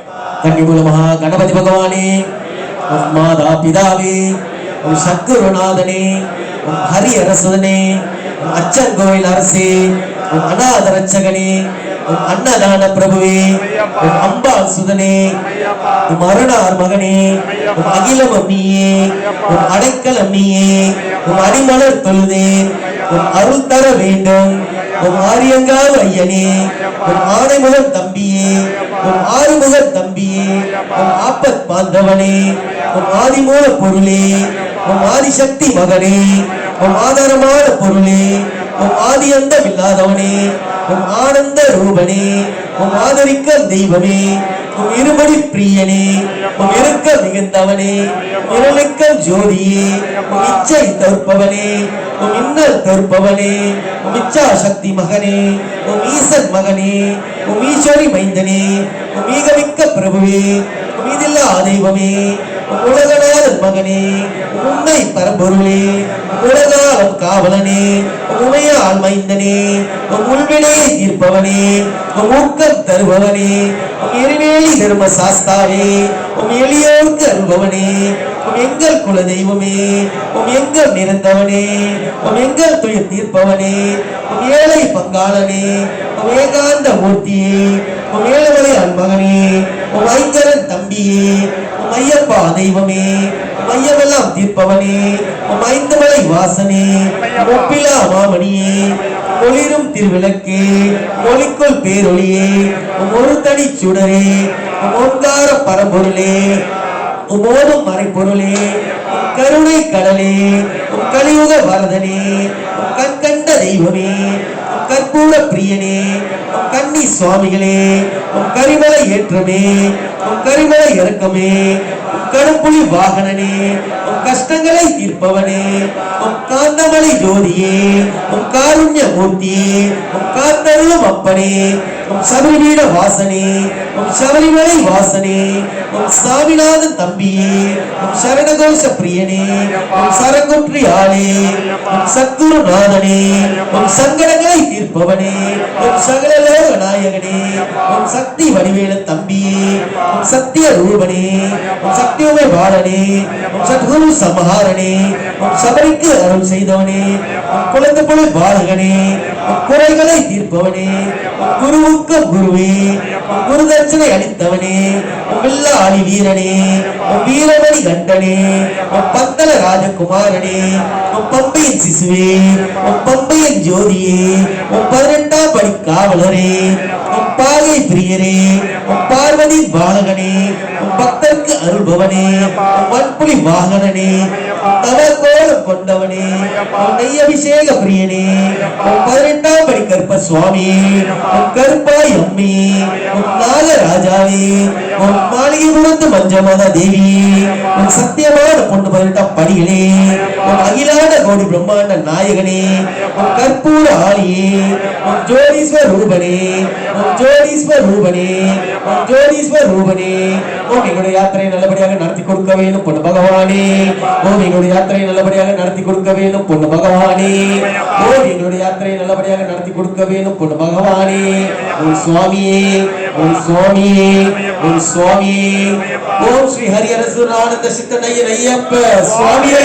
கன்னிமூல மகா கணபதி பகவானே, மாதா பிதாவே, சத்குருநாதனே, ஹரி அரசனே, அச்சன் கோவில் அரசே, அநாத ரட்சகனே, அன்னதான பிரபுவே, அம்பாள் சுதனே, அருணார் மகனே, அகிலம் நீயே, அடைக்கலம் நீயே, அடிமலர் தொழுதேன், அருள் தர வேண்டும். ஆரியங்காவ் ஐயனே, ஆனைமுகன் தம்பியே, ஆறுமுகன் தம்பியே, ஆப்பத் பாந்தவனே, ஆதிமூல பொருளே, ஆதிசக்தி மகனே, ஆதாரமான பொருளே, ஆதி அந்தம் இல்லாதவனே, ஆனந்த ரூபனே, ஆதரிக்க தெய்வமே, இருபடி பிரியனே, இருக்க மிகுந்தவனே, இருளிக்க ஜோதியே, இச்சை தோற்பவனே, இன்னல் தோற்பவனே, இச்சா சக்தி மகனே, ஈசன் மகனே, ஈஸ்வரி மைந்தனே, மீகமிக்க பிரபுவே, மீதில்லா தெய்வமே, உலகநாதன் மகனே, உண்மை பரம்பொருளே, உலகாலம் காவலனே, உமையால் மைந்தனே, உள்வினையை தீர்ப்பவனே, ஊக்கம் தருபவனே, எரிவேலி தர்ம சாஸ்தாவே, எளியோருக்கு அருள்பவனே, எங்கள் குல தெய்வமே, எங்கள் நிறந்தவனே, எங்கள் துயர் தீர்ப்பவனே, ஏழை பங்காளனே, ஏகாந்த மூர்த்தியே, ஏழுமலை அன்பகனே, ஐங்கரன் தம்பியே, ஐயப்பா தெய்வமே, மையமெல்லாம் தீர்ப்பவனே, ஐந்துமலை வாசனே, ஒப்பிலா மாமணியே, ஒளிரும் திருவிளக்கே, ஒளிக்குள் பேரொளியே, ஒரு தனி சுடரே, ஓங்கார பரம்பொருளே, ஓடும் மறைப்பொருளே, கருணை கடலே, கலியுக வரதனே, கண்கண்ட தெய்வமே, கற்பூர பிரியனே, கன்னி சுவாமிகளே, கரிமலை ஏற்றமே, கரிமலை இறக்கமே, கரும்புலி வாகனனே, கஷ்டங்களை தீர்ப்பவனே, காந்தமலை ஜோதியே, காருண்ய மூர்த்தியே, காத்தருளும் அப்பனே, சபரிபீட வாசனே, சபரிமலை வாசனே, சாமிநாதன் தம்பியே, சரணகோஷ பிரியனே, சரங்குற்றி ஆளே, சத்குருநாதனே, சங்கடங்களை தீர்ப்பவனே, சகலலோக நாயகனே, சக்தி வடிவேல தம்பியே, சத்திய ரூபனே, சக்தியுமை பாலனே, சத்குரு சமஹாரனே, சபரிக்கு அருள் செய்தவனே, குழந்தை புல பாலகனே, குறைகளை தீர்ப்பவனே, குருவுக்கு குருவே, குரு தட்சணை அளித்தவனே, வில்லாளி வீரனே, வீரமணி கண்டனே, பந்தல ராஜகுமாரனே, பம்பையின் சிசுவே, பம்பையின் ஜோதியே, 18ஆம் படி காவலரே, பாகை பிரியரே, பார்வதி பாலகனே, பக்தருக்கு அருள்பவனே, வன்புலி வாகனனே, தவக்கோலம் கொண்டவனே, நெய் அபிஷேக பிரியனே, 18ஆம் படி கற்ப சுவாமியே, கருப்பாய் அம்மி, நாகராஜாவே, மாளிகை முழுந்து மஞ்சமத தேவியே, சத்தியமான பொண்ணு 18ஆம் படிகளே, அகிலான கோடி பிரம்மாண்ட நாயகனே, கற்பூர ஆளியே, ஜோடீஸ்வர் ரூபனே, ஜோடீஸ்வர் ரூபனே, ஜோடீஸ்வர் ரூபனே, எங்களுடைய யாத்திரை நல்லபடியாக நடத்தி கொடுக்க வேண்டும் பொண்ணு பகவானே, எங்களுடைய யாத்திரை நல்லபடியாக நடத்தி கொடுக்க வேண்டும் பொண்ணு பகவானே, எங்களுடைய யாத்திரை நல்லபடியாக நடத்தி கொடுக்க வேண்டும் பொண்ணு பகவானே, ஒரு சுவாமியே, ஒரு சுவாமியே, ஒரு சுவாமியே. ஓம் ஸ்ரீ ஹரி அரசு ஆனந்த சித்தனைய ஐயப்ப சுவாமியே.